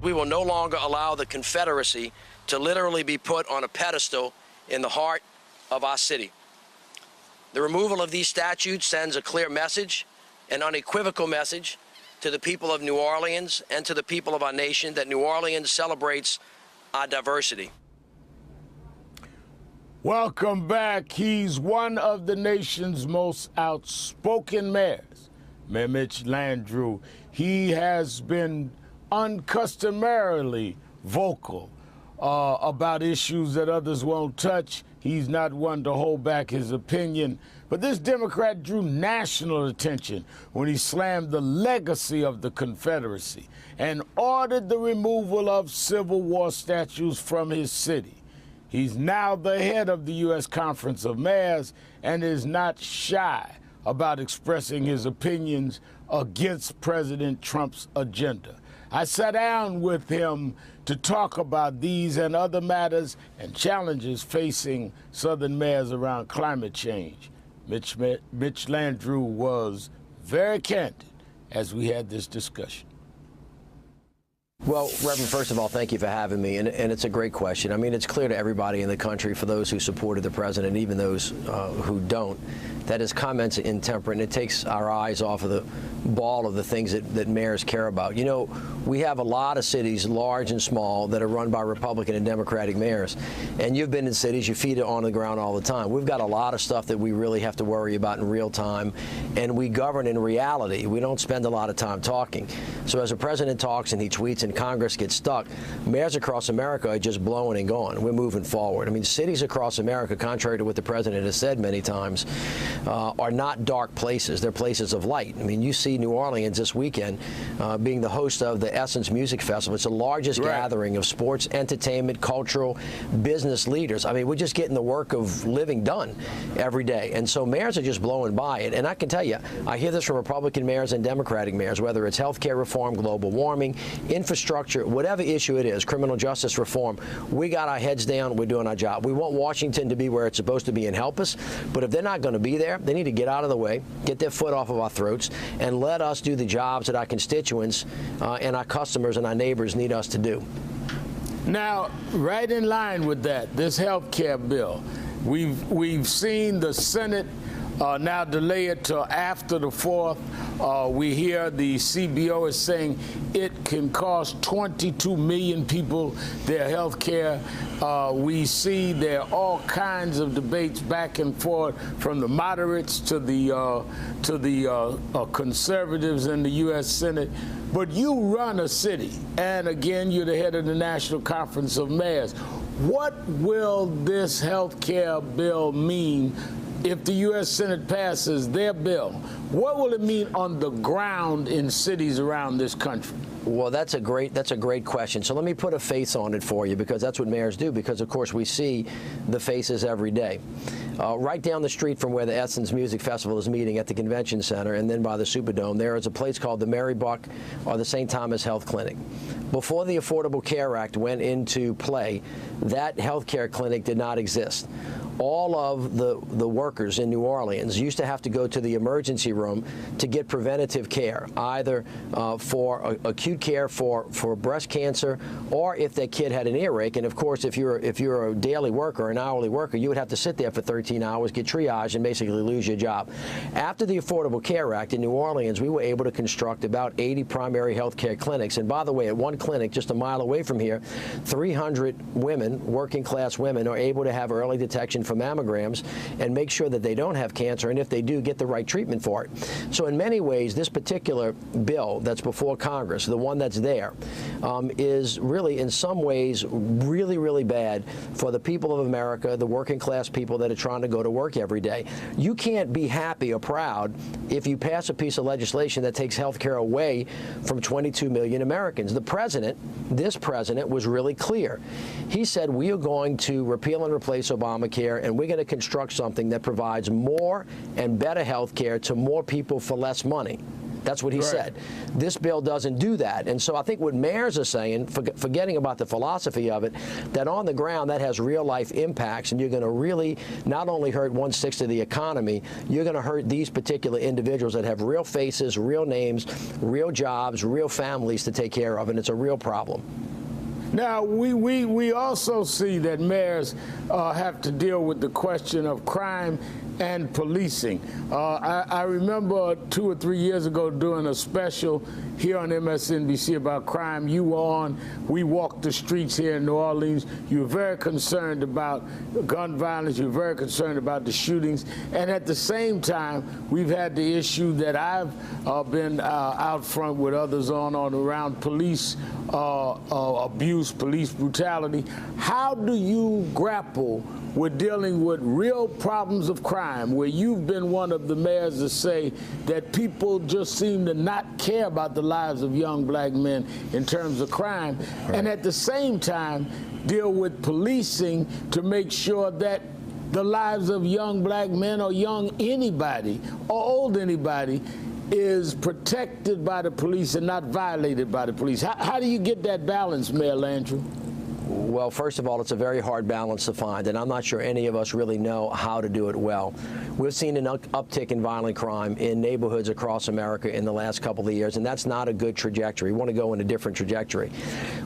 We will no longer allow the Confederacy to literally be put on a pedestal in the heart of our city. The removal of these statutes sends a clear message, an unequivocal message, to the people of New Orleans and to the people of our nation that New Orleans celebrates our diversity. Welcome back. He's one of the nation's most outspoken mayors, Mayor Mitch Landrieu. He has been uncustomarily vocal about issues that others won't touch. He's not one to hold back his opinion. But this Democrat drew national attention when he slammed the legacy of the Confederacy and ordered the removal of Civil War statues from his city. He's now the head of the U.S. Conference of Mayors and is not shy about expressing his opinions against President Trump's agenda. I sat down with him to talk about these and other matters and challenges facing Southern mayors around climate change. Mitch Landrieu was very candid as we had this discussion. Well, Reverend, first of all, thank you for having me, and it's a great question. I mean, it's clear to everybody in the country, for those who supported the president, even those who don't, that his comments are intemperate, and it takes our eyes off of the ball of the things that mayors care about. You know, we have a lot of cities, large and small, that are run by Republican and Democratic mayors, and you've been in cities, your feet are on the ground all the time. We've got a lot of stuff that we really have to worry about in real time, and we govern in reality. We don't spend a lot of time talking. So as the president talks and he tweets and Congress gets stuck, mayors across America are just blowing and going. We're moving forward. I mean, cities across America, contrary to what the president has said many times, are not dark places. They're places of light. I mean, you see New Orleans this weekend being the host of the Essence Music Festival. It's the largest gathering of sports, entertainment, cultural, business leaders. I mean, we're just getting the work of living done every day. And so mayors are just blowing by it. And I can tell you, I hear this from Republican mayors and Democratic mayors, whether it's health care reform, global warming, infrastructure, whatever issue it is, criminal justice reform, we got our heads down, we're doing our job. We want Washington to be where it's supposed to be and help us, but if they're not going to be there, they need to get out of the way, get their foot off of our throats, and let us do the jobs that our constituents and our customers and our neighbors need us to do. Now, right in line with that, this health care bill, we've seen the Senate now delay it till after the 4th. We hear the CBO is saying it can cost 22 million people their health care. We see there are all kinds of debates back and forth from the moderates to the conservatives in the U.S. Senate. But you run a city, and again, you're the head of the National Conference of Mayors. What will this health care bill mean if the U.S. Senate passes their bill? What will it mean on the ground in cities around this country? Well, that's a great question. So let me put a face on it for you, because that's what mayors do, because, of course, we see the faces every day. Right down the street from where the Essence Music Festival is meeting at the Convention Center and then by the Superdome, there is a place called the Mary Buck or the St. Thomas Health Clinic. Before the Affordable Care Act went into play, that health care clinic did not exist. All of the workers in New Orleans used to have to go to the emergency room to get preventative care, either for acute care for breast cancer, or if their kid had an earache. And of course, if you're a daily worker, an hourly worker, you would have to sit there for 13 hours, get triaged, and basically lose your job. After the Affordable Care Act in New Orleans, we were able to construct about 80 primary health care clinics. And by the way, at one clinic just a mile away from here, 300 women, working class women, are able to have early detection for mammograms and make sure that they don't have cancer, and if they do, get the right treatment for it. So in many ways, this particular bill that's before Congress, the one that's there, is really in some ways really, really bad for the people of America, the working class people that are trying to go to work every day. You can't be happy or proud if you pass a piece of legislation that takes health care away from 22 million Americans. The president, this president, was really clear. He said, we are going to repeal and replace Obamacare, and we're going to construct something that provides more and better health care to more people for less money. That's what he said. This bill doesn't do that. And so I think what mayors are saying, forgetting about the philosophy of it, that on the ground that has real life impacts, and you're going to really not only hurt 1/6 of the economy, you're going to hurt these particular individuals that have real faces, real names, real jobs, real families to take care of, and it's a real problem. Now, we also see that mayors have to deal with the question of crime and policing. I remember 2 or 3 years ago doing a special here on MSNBC about crime. You were on. We walked the streets here in New Orleans. You were very concerned about gun violence. You were very concerned about the shootings. And at the same time, we've had the issue that I've been out front with others on around police abuse, police brutality. How do you grapple with dealing with real problems of crime, where you've been one of the mayors to say that people just seem to not care about the lives of young black men in terms of crime, and at the same time deal with policing to make sure that the lives of young black men or young anybody or old anybody is protected by the police and not violated by the police? How do you get that balance, Mayor Landrieu? Well, first of all, it's a very hard balance to find, and I'm not sure any of us really know how to do it well. We've seen an uptick in violent crime in neighborhoods across America in the last couple of years, and that's not a good trajectory. We want to go in a different trajectory.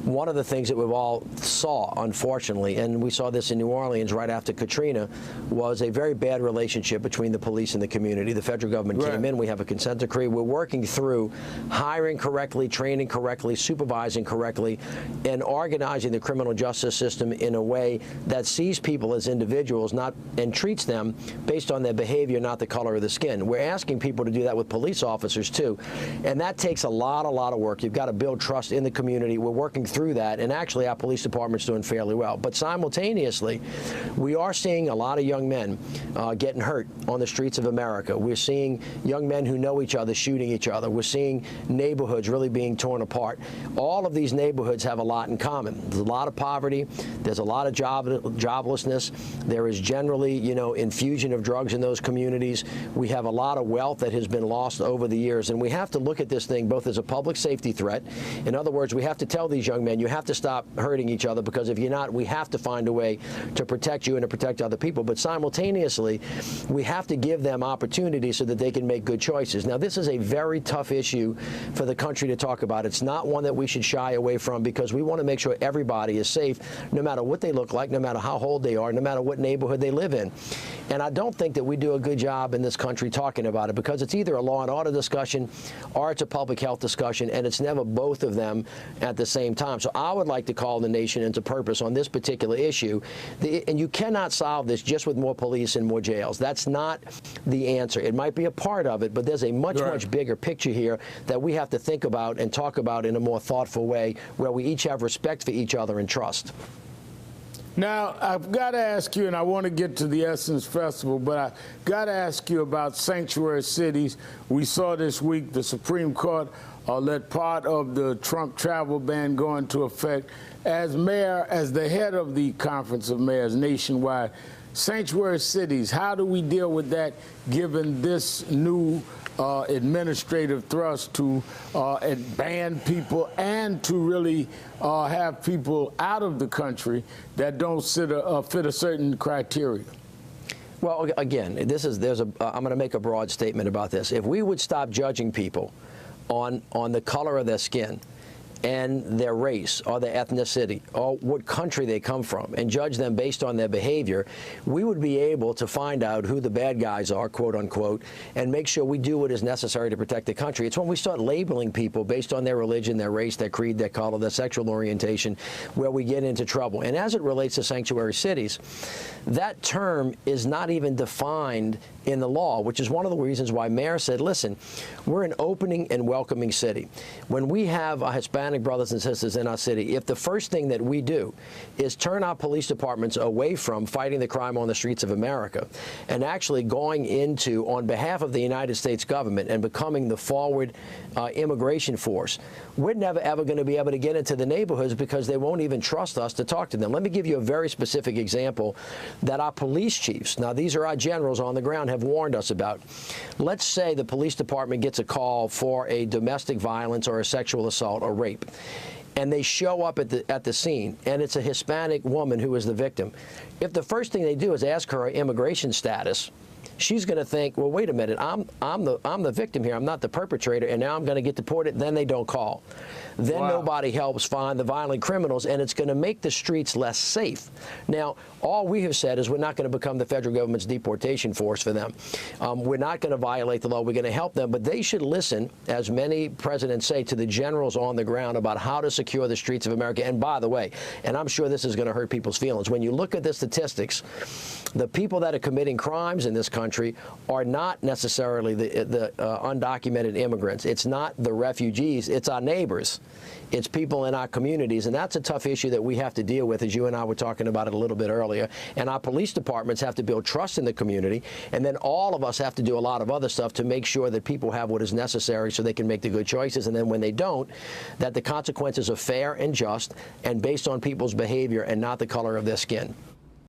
One of the things that we've all saw, unfortunately, and we saw this in New Orleans right after Katrina, was a very bad relationship between the police and the community. The federal government came in. We have a consent decree. We're working through hiring correctly, training correctly, supervising correctly, and organizing the criminal justice system in a way that sees people as individuals, not and treats them based on their behavior, not the color of the skin. We're asking people to do that with police officers too, and that takes a lot of work. You've got to build trust in the community. We're working through that, and actually our police department's doing fairly well. But simultaneously, we are seeing a lot of young men getting hurt on the streets of America. We're seeing young men who know each other shooting each other. We're seeing neighborhoods really being torn apart. All of these neighborhoods have a lot in common. There's a lot of poverty. There's a lot of joblessness. There is generally, infusion of drugs in those communities. We have a lot of wealth that has been lost over the years, and we have to look at this thing both as a public safety threat. In other words, we have to tell these young men, you have to stop hurting each other, because if you're not, we have to find a way to protect you and to protect other people. But simultaneously, we have to give them opportunities so that they can make good choices. Now, this is a very tough issue for the country to talk about. It's not one that we should shy away from, because we want to make sure everybody is safe, no matter what they look like, no matter how old they are, no matter what neighborhood they live in. And I don't think that we do a good job in this country talking about it, because it's either a law and order discussion or it's a public health discussion, and it's never both of them at the same time. So I would like to call the nation into purpose on this particular issue. And you cannot solve this just with more police and more jails. That's not the answer. It might be a part of it, but there's a much bigger picture here that we have to think about and talk about in a more thoughtful way, where we each have respect for each other and trust. Now, I've got to ask you, and I want to get to the Essence Festival, but I've got to ask you about sanctuary cities. We saw this week the Supreme Court let part of the Trump travel ban go into effect. As mayor, as the head of the Conference of Mayors nationwide, sanctuary cities, how do we deal with that given this new administrative thrust to ban people and to really have people out of the country that don't fit a certain criteria? Well, again, I'm going to make a broad statement about this. If we would stop judging people on the color of their skin and their race or their ethnicity or what country they come from, and judge them based on their behavior, we would be able to find out who the bad guys are, quote unquote, and make sure we do what is necessary to protect the country. It's when we start labeling people based on their religion, their race, their creed, their color, their sexual orientation, where we get into trouble. And as it relates to sanctuary cities, that term is not even defined in the law, which is one of the reasons why Mayor said, listen, we're an opening and welcoming city. When we have a Hispanic Hispanic brothers and sisters in our city, if the first thing that we do is turn our police departments away from fighting the crime on the streets of America and actually going into, on behalf of the United States government, and becoming the forward immigration force, we're never, ever going to be able to get into the neighborhoods because they won't even trust us to talk to them. Let me give you a very specific example that our police chiefs, now these are our generals on the ground, have warned us about. Let's say the police department gets a call for a domestic violence or a sexual assault or rape, and they show up at the scene, and it's a Hispanic woman who is the victim. If the first thing they do is ask her immigration status, she's going to think, well, wait a minute, I'm the victim here. I'm not the perpetrator, and now I'm going to get deported. Then they don't call. Then nobody helps find the violent criminals, and it's going to make the streets less safe. Now, all we have said is we're not going to become the federal government's deportation force for them. We're not going to violate the law. We're going to help them, but they should listen, as many presidents say, to the generals on the ground about how to secure the streets of America. And by the way, and I'm sure this is going to hurt people's feelings, when you look at the statistics, the people that are committing crimes in this country are not necessarily the undocumented immigrants. It's not the refugees. It's our neighbors. It's people in our communities, and that's a tough issue that we have to deal with, as you and I were talking about it a little bit earlier. And our police departments have to build trust in the community, and then all of us have to do a lot of other stuff to make sure that people have what is necessary so they can make the good choices, and then when they don't, that the consequences are fair and just and based on people's behavior and not the color of their skin.